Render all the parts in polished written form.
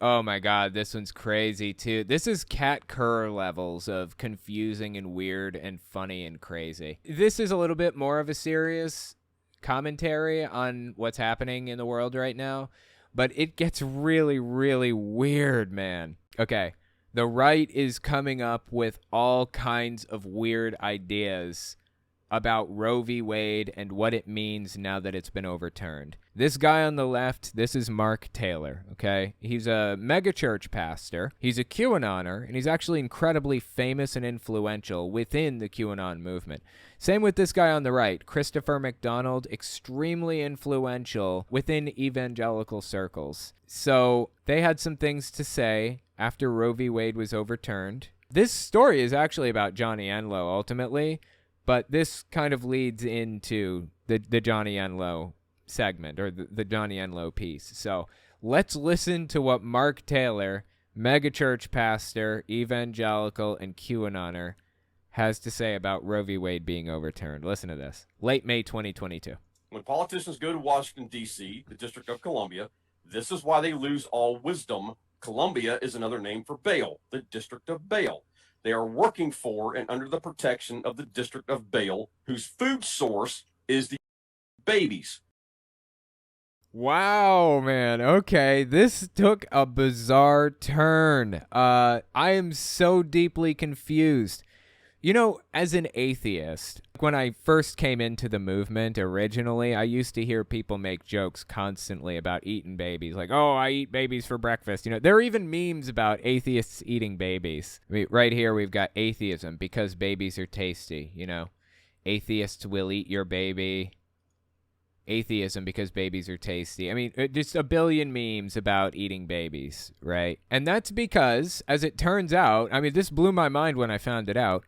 Oh my God, this one's crazy too. This is Cat Kerr levels of confusing and weird and funny and crazy. This is a little bit more of a serious commentary on what's happening in the world right now, but it gets really, really weird, man. Okay, the right is coming up with all kinds of weird ideas about Roe v. Wade and what it means now that it's been overturned. This guy on the left, this is Mark Taylor, okay? He's a megachurch pastor. He's a QAnoner, and he's actually incredibly famous and influential within the QAnon movement. Same with this guy on the right, Christopher McDonald, extremely influential within evangelical circles. So they had some things to say after Roe v. Wade was overturned. This story is actually about Johnny Enloe, ultimately, but this kind of leads into the Johnny Enloe segment, or the Johnny Enloe piece. So let's listen to what Mark Taylor, megachurch pastor, evangelical, and QAnoner, has to say about Roe v. Wade being overturned. Listen to this. Late May 2022. When politicians go to Washington, D.C., the District of Columbia, this is why they lose all wisdom. Columbia is another name for Baal, the District of Baal. They are working for and under the protection of the District of Baal, whose food source is the babies. Wow, man. Okay, this took a bizarre turn. I am so deeply confused. You know, as an atheist, when I first came into the movement originally, I used to hear people make jokes constantly about eating babies. Like, oh, I eat babies for breakfast. You know, there are even memes about atheists eating babies. I mean, right here, we've got atheism because babies are tasty, you know. Atheists will eat your baby. Atheism because babies are tasty. I mean, just a billion memes about eating babies, right? And that's because, as it turns out, I mean, this blew my mind when I found it out.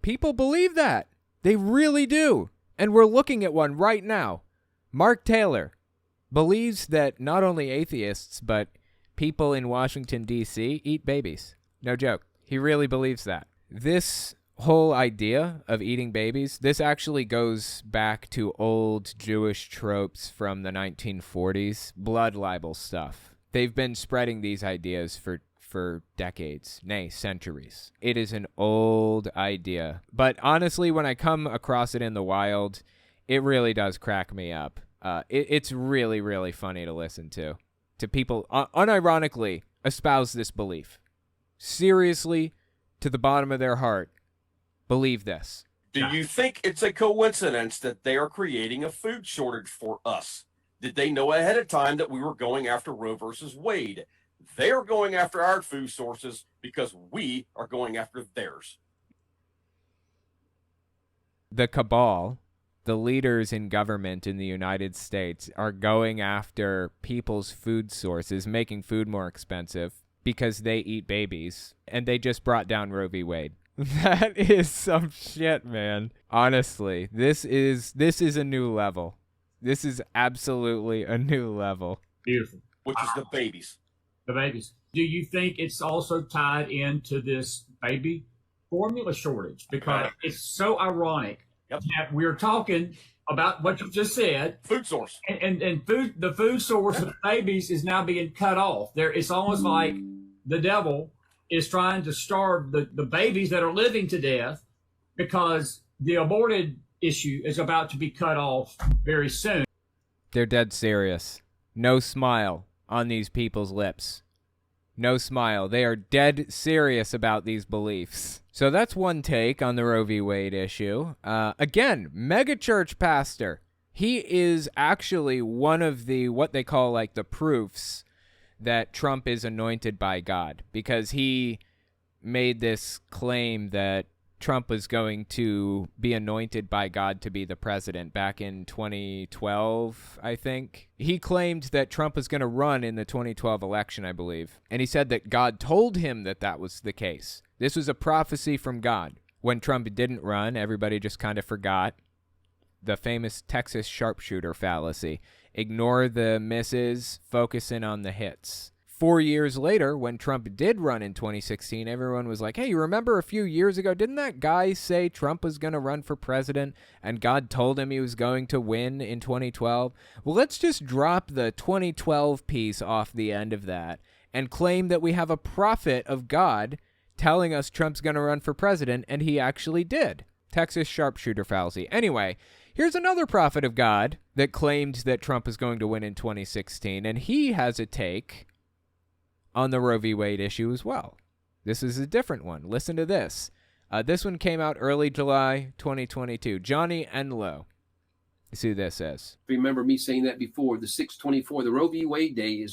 People believe that. They really do. And we're looking at one right now. Mark Taylor believes that not only atheists, but people in Washington, D.C. eat babies. No joke. He really believes that. This whole idea of eating babies, this actually goes back to old Jewish tropes from the 1940s, blood libel stuff. They've been spreading these ideas for decades, nay, centuries. It is an old idea. But honestly, when I come across it in the wild, it really does crack me up. It's really, really funny to listen to people unironically espouse this belief. Seriously, to the bottom of their heart, believe this. Do you think it's a coincidence that they are creating a food shortage for us? Did they know ahead of time that we were going after Roe versus Wade? They are going after our food sources because we are going after theirs. The cabal, the leaders in government in the United States, are going after people's food sources, making food more expensive because they eat babies, and they just brought down Roe v. Wade. That is some shit, man. Honestly, this is a new level. This is absolutely a new level. Beautiful. Which is the babies. The babies. Do you think it's also tied into this baby formula shortage? Because it's so ironic that we're talking about what you just said. Food source. And the food source of babies is now being cut off. It's almost like the devil is trying to starve the babies that are living to death because the aborted issue is about to be cut off very soon. They're dead serious. No smile on these people's lips. No smile. They are dead serious about these beliefs. So that's one take on the Roe v. Wade issue. Again, megachurch pastor. He is actually one of the, what they call like the proofs that Trump is anointed by God, because he made this claim that Trump was going to be anointed by God to be the president back in 2012, I think. He claimed that Trump was going to run in the 2012 election, I believe. And he said that God told him that that was the case. This was a prophecy from God. When Trump didn't run, everybody just kind of forgot. The famous Texas sharpshooter fallacy. Ignore the misses, focus in on the hits. 4 years later, when Trump did run in 2016, everyone was like, hey, you remember a few years ago, didn't that guy say Trump was going to run for president and God told him he was going to win in 2012? Well, let's just drop the 2012 piece off the end of that and claim that we have a prophet of God telling us Trump's going to run for president, and he actually did. Texas sharpshooter fallacy. Anyway, here's another prophet of God that claimed that Trump is going to win in 2016, and he has a take on the Roe v. Wade issue as well. This is a different one. Listen to this. This one came out early July 2022. Johnny Enloe. Let's see who this is. Remember me saying that before. The 6/24, the Roe v. Wade day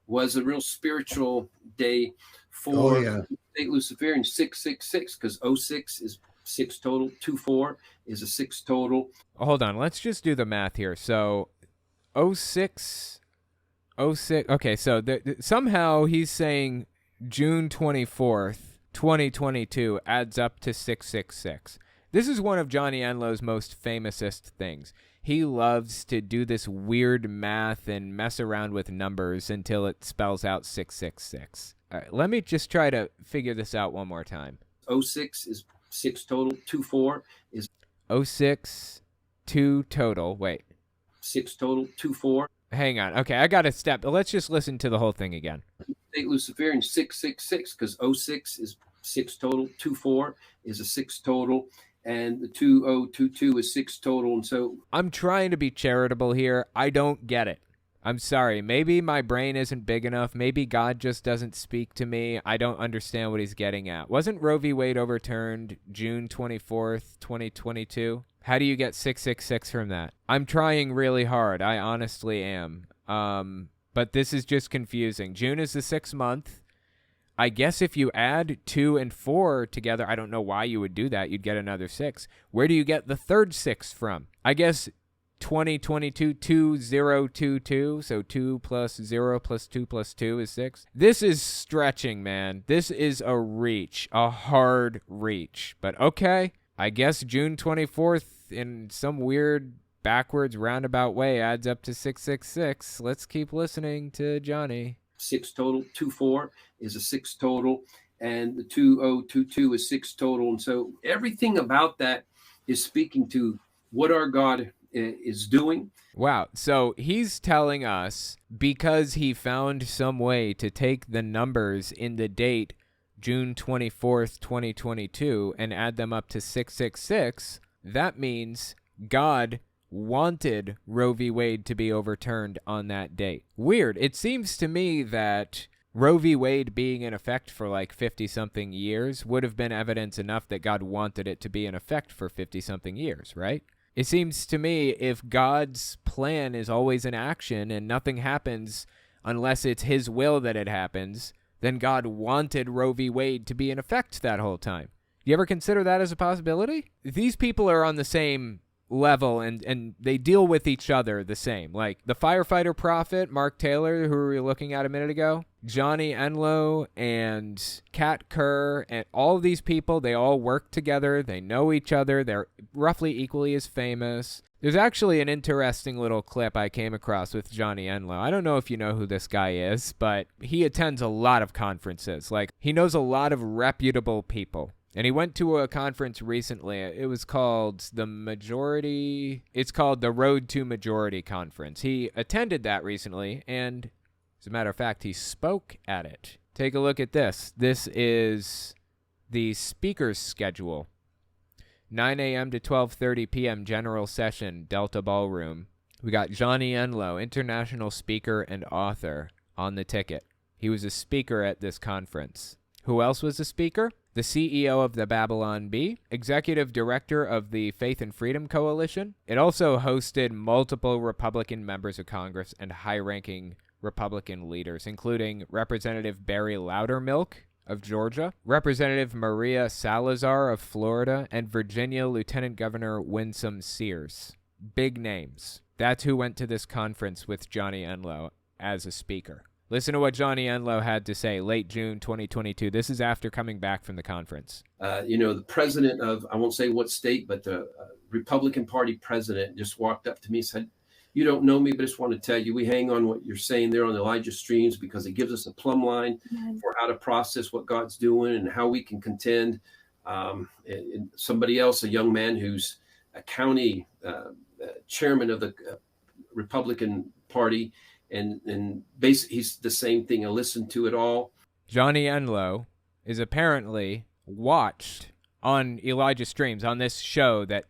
was a real spiritual day for State Luciferian 666, because 06 is 6 total, 24 is a 6 total. Hold on, let's just do the math here. So 06, okay, so somehow he's saying June 24th, 2022 adds up to 666. This is one of Johnny Enloe's most famousest things. He loves to do this weird math and mess around with numbers until it spells out 666. All right, let me just try to figure this out one more time. 06 is 6 total, 24 is 06, 2 total. Wait. 6 total, 24. Hang on. Okay, I got a step. Let's just listen to the whole thing again. State Luciferian 666, because 06 is 6 total, 24 is a 6 total, and the 2022 is 6 total. And so I'm trying to be charitable here. I don't get it. I'm sorry. Maybe my brain isn't big enough. Maybe God just doesn't speak to me. I don't understand what he's getting at. Wasn't Roe v. Wade overturned June 24th, 2022? How do you get 666 from that? I'm trying really hard. I honestly am. But this is just confusing. June is the 6th month. I guess if you add 2 and 4 together, I don't know why you would do that. You'd get another 6. Where do you get the third 6 from? I guess 2022, 2022, so 2 plus 0 plus 2 plus 2 is 6. This is stretching, man. This is a reach, a hard reach. But okay, I guess June 24th in some weird backwards roundabout way adds up to 666. Let's keep listening to Johnny. 6 total, 24 is a 6 total, and the 2022 is 6 total. And so everything about that is speaking to what our God is doing. Wow. So he's telling us because he found some way to take the numbers in the date June 24th, 2022 and add them up to 666, that means God wanted Roe v. Wade to be overturned on that date. Weird. It seems to me that Roe v. Wade being in effect for like 50-something years would have been evidence enough that God wanted it to be in effect for 50-something years, right? It seems to me if God's plan is always in action and nothing happens unless it's his will that it happens, then God wanted Roe v. Wade to be in effect that whole time. You ever consider that as a possibility? These people are on the same level and they deal with each other the same. Like the firefighter prophet, Mark Taylor, who we were looking at a minute ago, Johnny Enloe and Kat Kerr, and all of these people, they all work together. They know each other. They're roughly equally as famous. There's actually an interesting little clip I came across with Johnny Enloe. I don't know if you know who this guy is, but he attends a lot of conferences. Like, he knows a lot of reputable people. And he went to a conference recently. It was called It's called the Road to Majority Conference. He attended that recently, and as a matter of fact, he spoke at it. Take a look at this. This is the speaker's schedule. 9 a.m. to 12:30 p.m. general session, Delta Ballroom. We got Johnny Enloe, international speaker and author, on the ticket. He was a speaker at this conference. Who else was a speaker? The CEO of the Babylon Bee, executive director of the Faith and Freedom Coalition. It also hosted multiple Republican members of Congress and high-ranking Republican leaders, including Representative Barry Loudermilk of Georgia, Representative Maria Salazar of Florida, and Virginia Lieutenant Governor Winsome Sears. Big names. That's who went to this conference with Johnny Enloe as a speaker. Listen to what Johnny Enloe had to say late June 2022. This is after coming back from the conference. The president of, I won't say what state, but the Republican Party president just walked up to me and said, "You don't know me, but I just want to tell you, we hang on what you're saying there on Elijah Streams because it gives us a plumb line for how to process what God's doing and how we can contend." And somebody else, a young man who's a county chairman of the Republican Party, and basically he's the same thing. I listen to it all. Johnny Enloe is apparently watched on Elijah Streams, on this show that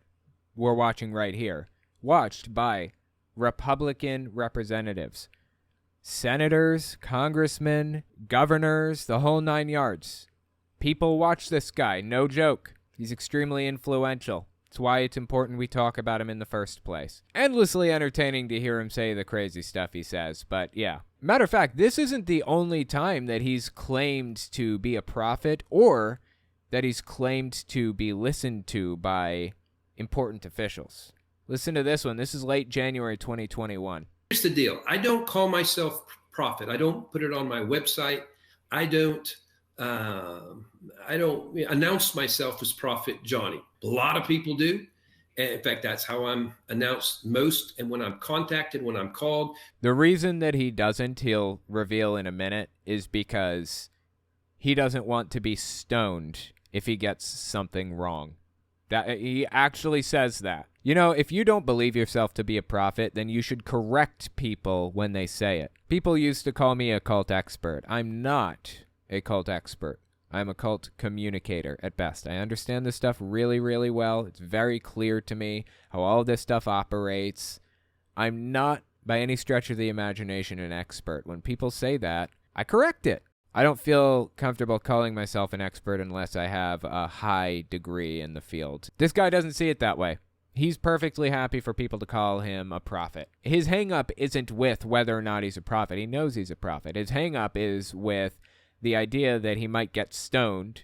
we're watching right here, watched by Republican representatives, senators, congressmen, governors, the whole 9 yards. People watch this guy, no joke. He's extremely influential. It's why it's important we talk about him in the first place. Endlessly entertaining to hear him say the crazy stuff he says, but yeah. Matter of fact, this isn't the only time that he's claimed to be a prophet or that he's claimed to be listened to by important officials. Listen to this one. This is late January 2021. Here's the deal. I don't call myself prophet. I don't put it on my website. I don't announce myself as Prophet Johnny. A lot of people do. And in fact, that's how I'm announced most. And when I'm contacted, when I'm called. The reason that he doesn't, he'll reveal in a minute, is because he doesn't want to be stoned if he gets something wrong. That he actually says that. You know, if you don't believe yourself to be a prophet, then you should correct people when they say it. People used to call me a cult expert. I'm not a cult expert. I'm a cult communicator at best. I understand this stuff really, really well. It's very clear to me how all this stuff operates. I'm not, by any stretch of the imagination, an expert. When people say that, I correct it. I don't feel comfortable calling myself an expert unless I have a high degree in the field. This guy doesn't see it that way. He's perfectly happy for people to call him a prophet. His hang-up isn't with whether or not he's a prophet. He knows he's a prophet. His hang-up is with the idea that he might get stoned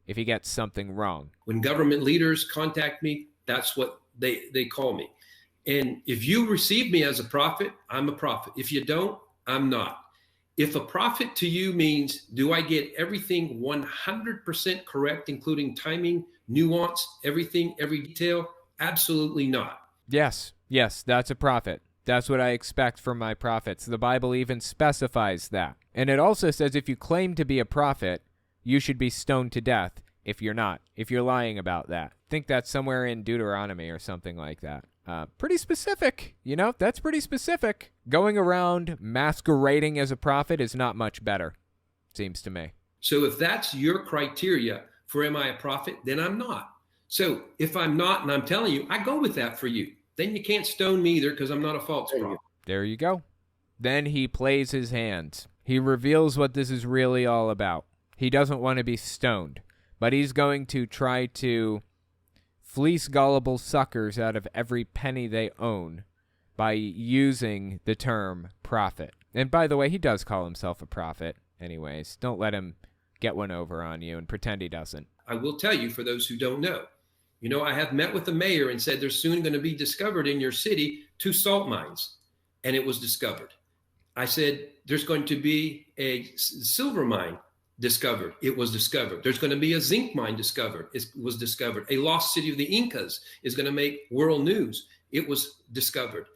if he gets something wrong. When government leaders contact me, that's what they call me. And if you receive me as a prophet, I'm a prophet. If you don't, I'm not. If a prophet to you means, do I get everything 100% correct, including timing, nuance, everything, every detail? Absolutely not. Yes, that's a prophet. That's what I expect from my prophets. The Bible even specifies that. And it also says if you claim to be a prophet, you should be stoned to death if you're not, if you're lying about that. I think that's somewhere in Deuteronomy or something like that. Pretty specific, you know, that's pretty specific. Going around masquerading as a prophet is not much better, seems to me. So if that's your criteria for am I a prophet, then I'm not. So if I'm not, and I'm telling you, I go with that for you. Then you can't stone me either because I'm not a false prophet. There you go. Then he plays his hands. He reveals what this is really all about. He doesn't want to be stoned, but he's going to try to fleece gullible suckers out of every penny they own by using the term prophet. And by the way, he does call himself a prophet anyways. Don't let him get one over on you and pretend he doesn't. I will tell you, for those who don't know, you know, I have met with the mayor and said there's soon going to be discovered in your city 2 salt mines, and it was discovered. I said there's going to be a silver mine discovered. It was discovered. There's going to be a zinc mine discovered. It was discovered. A lost city of the Incas is going to make world news. It was discovered.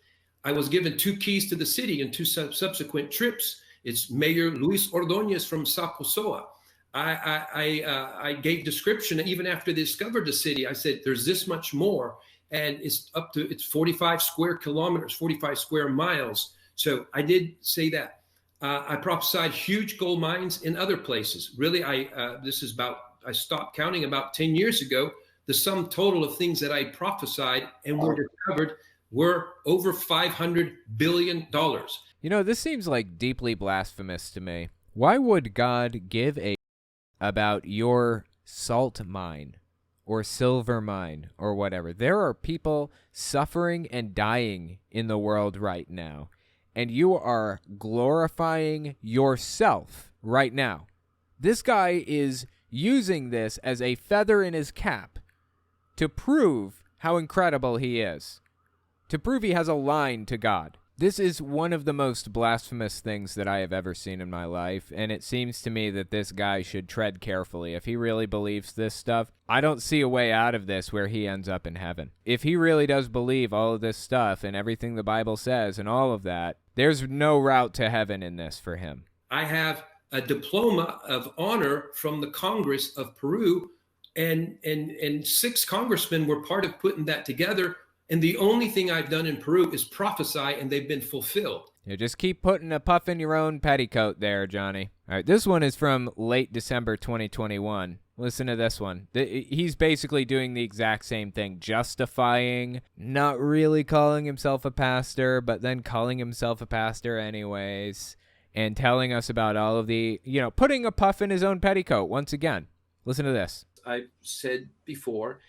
I was given 2 keys to the city in 2 subsequent trips. It's Mayor Luis Ordóñez from Saposoa. I gave description even after they discovered the city. I said, there's this much more, and it's 45 square kilometers, 45 square miles. So I did say that. I prophesied huge gold mines in other places. Really, I stopped counting about 10 years ago. The sum total of things that I prophesied and were discovered were over $500 billion. You know, this seems like deeply blasphemous to me. Why would God give a about your salt mine or silver mine or whatever? There are people suffering and dying in the world right now, and you are glorifying yourself right now. This guy is using this as a feather in his cap to prove how incredible he is, to prove he has a line to God. This is one of the most blasphemous things that I have ever seen in my life, and it seems to me that this guy should tread carefully. If he really believes this stuff, I don't see a way out of this where he ends up in heaven. If he really does believe all of this stuff and everything the Bible says and all of that, there's no route to heaven in this for him. I have a diploma of honor from the Congress of Peru, and 6 congressmen were part of putting that together. And the only thing I've done in Peru is prophesy, and they've been fulfilled. You just keep putting a puff in your own petticoat there, Johnny. All right, this one is from late December 2021. Listen to this one. He's basically doing the exact same thing, justifying, not really calling himself a pastor, but then calling himself a pastor anyways, and telling us about all of the, putting a puff in his own petticoat once again. Listen to this. I've said before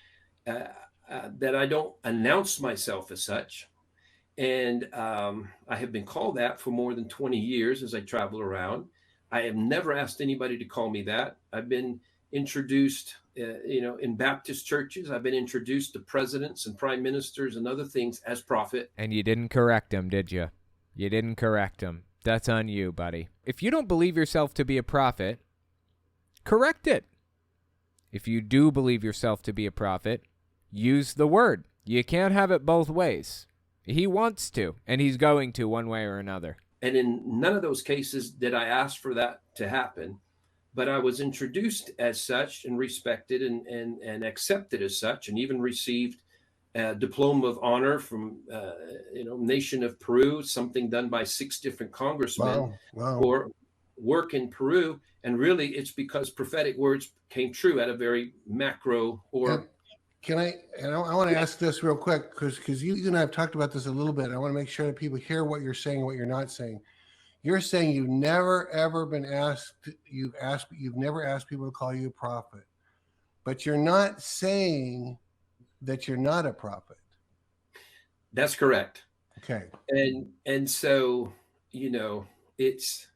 that I don't announce myself as such. And I have been called that for more than 20 years as I travel around. I have never asked anybody to call me that. I've been introduced, in Baptist churches. I've been introduced to presidents and prime ministers and other things as prophet. And you didn't correct him, did you? You didn't correct him. That's on you, buddy. If you don't believe yourself to be a prophet, correct it. If you do believe yourself to be a prophet, use the word. You can't have it both ways. He wants to, and he's going to one way or another. And in none of those cases did I ask for that to happen, but I was introduced as such and respected and accepted as such, and even received a diploma of honor from, nation of Peru, something done by 6 different congressmen for work in Peru. And really it's because prophetic words came true at a very macro or... Can I want to ask this real quick, because you and I have talked about this a little bit. I want to make sure that people hear what you're saying and what you're not saying. You're saying you've never ever been asked, you've never asked people to call you a prophet, but you're not saying that you're not a prophet. That's correct. Okay. And so, it's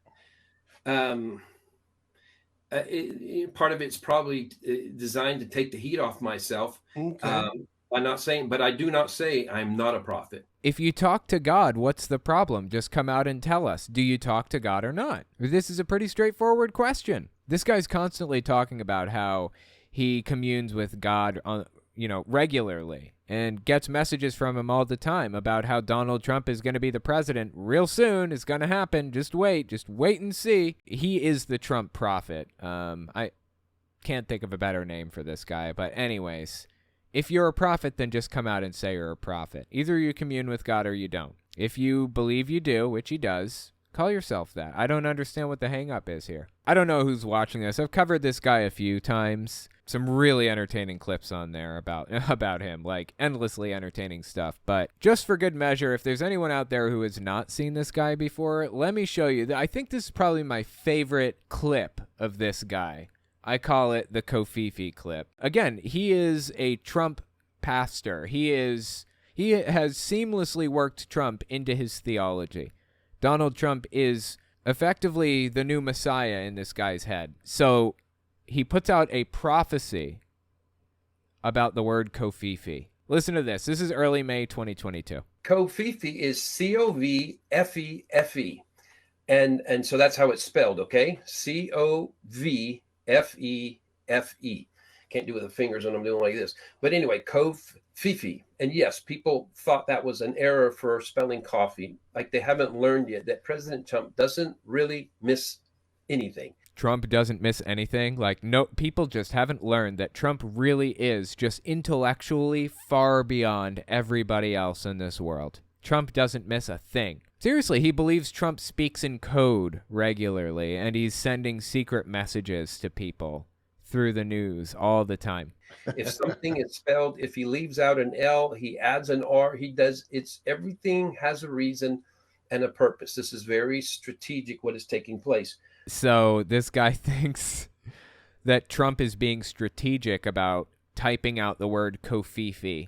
part of it's probably designed to take the heat off myself. Okay. I'm not saying, but I do not say I'm not a prophet. If you talk to God, what's the problem? Just come out and tell us. Do you talk to God or not? This is a pretty straightforward question. This guy's constantly talking about how he communes with God regularly and gets messages from him all the time about how Donald Trump is going to be the president real soon. It's going to happen. Just wait and see. He is the Trump prophet. I can't think of a better name for this guy, but anyways, if you're a prophet, then just come out and say you're a prophet. Either you commune with God or you don't. If you believe you do, which he does, call yourself that. I don't understand what the hang-up is here. I don't know who's watching this. I've covered this guy a few times. Some really entertaining clips on there about him, like endlessly entertaining stuff. But just for good measure, if there's anyone out there who has not seen this guy before, let me show you. I think this is probably my favorite clip of this guy. I call it the kofifi clip. Again, he is a Trump pastor. He has seamlessly worked Trump into his theology. Donald Trump is effectively the new Messiah in this guy's head. So he puts out a prophecy about the word kofifi. Listen to this. This is early May 2022. Kofifi is Covfefe. And so that's how it's spelled, okay? Covfefe. Can't do it with the fingers when I'm doing like this. But anyway, kofifi. And yes, people thought that was an error for spelling coffee. Like they haven't learned yet that President Trump doesn't really miss anything. Trump doesn't miss anything. No, people just haven't learned that Trump really is just intellectually far beyond everybody else in this world. Trump doesn't miss a thing. Seriously, he believes Trump speaks in code regularly, and he's sending secret messages to people through the news all the time. If something is spelled, if he leaves out an L, he adds an R, everything has a reason and a purpose. This is very strategic what is taking place. So this guy thinks that Trump is being strategic about typing out the word kofifi.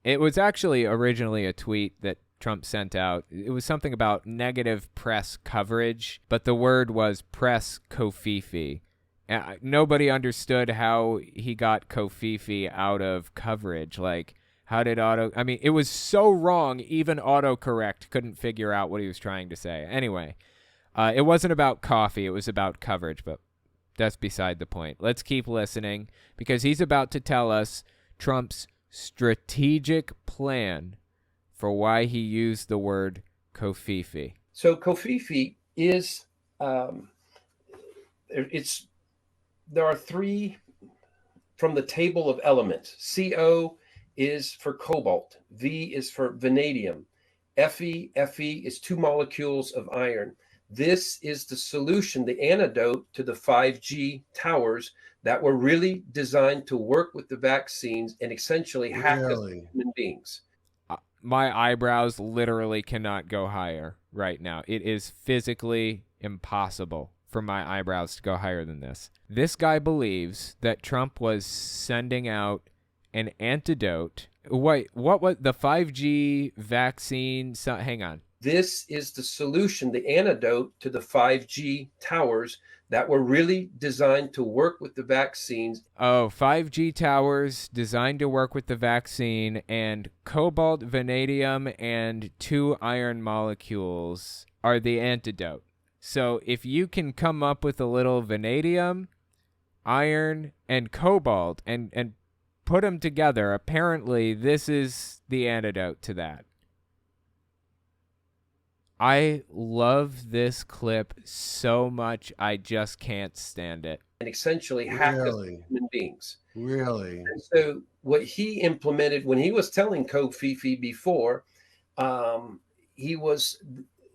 It was actually originally a tweet that Trump sent out. It was something about negative press coverage, but the word was press kofifi. Nobody understood how he got kofifi out of coverage. How did it was so wrong, even autocorrect couldn't figure out what he was trying to say. Anyway, it wasn't about coffee, it was about coverage, but that's beside the point. Let's keep listening, because he's about to tell us Trump's strategic plan for why he used the word kofifi. So kofifi is, there are 3 from the table of elements. CO is for cobalt. V is for vanadium. Fe is 2 molecules of iron. This is the solution, the antidote to the 5G towers that were really designed to work with the vaccines and essentially hack us Really? human beings. My eyebrows literally cannot go higher right now. It is physically impossible for my eyebrows to go higher than this. This guy believes that Trump was sending out an antidote. Wait, what was the 5G vaccine? Hang on. This is the solution, the antidote to the 5G towers that were really designed to work with the vaccines. Oh, 5G towers designed to work with the vaccine, and cobalt, vanadium, and 2 iron molecules are the antidote. So if you can come up with a little vanadium, iron, and cobalt and put them together, apparently this is the antidote to that. I love this clip so much, I just can't stand it. And essentially hack us Really? human beings. Really? And so what he implemented when he was telling kofifi before,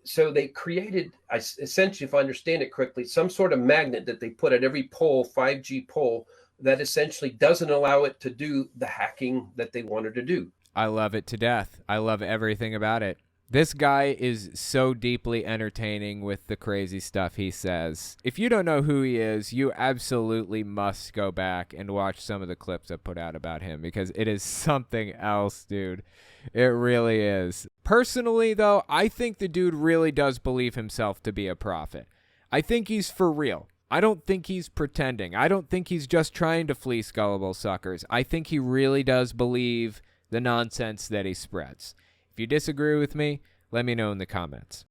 so they created, essentially, if I understand it correctly, some sort of magnet that they put at every pole, 5G pole, that essentially doesn't allow it to do the hacking that they wanted to do. I love it to death. I love everything about it. This guy is so deeply entertaining with the crazy stuff he says. If you don't know who he is, you absolutely must go back and watch some of the clips I put out about him, because it is something else, dude. It really is. Personally, though, I think the dude really does believe himself to be a prophet. I think he's for real. I don't think he's pretending. I don't think he's just trying to fleece gullible suckers. I think he really does believe the nonsense that he spreads. If you disagree with me, let me know in the comments.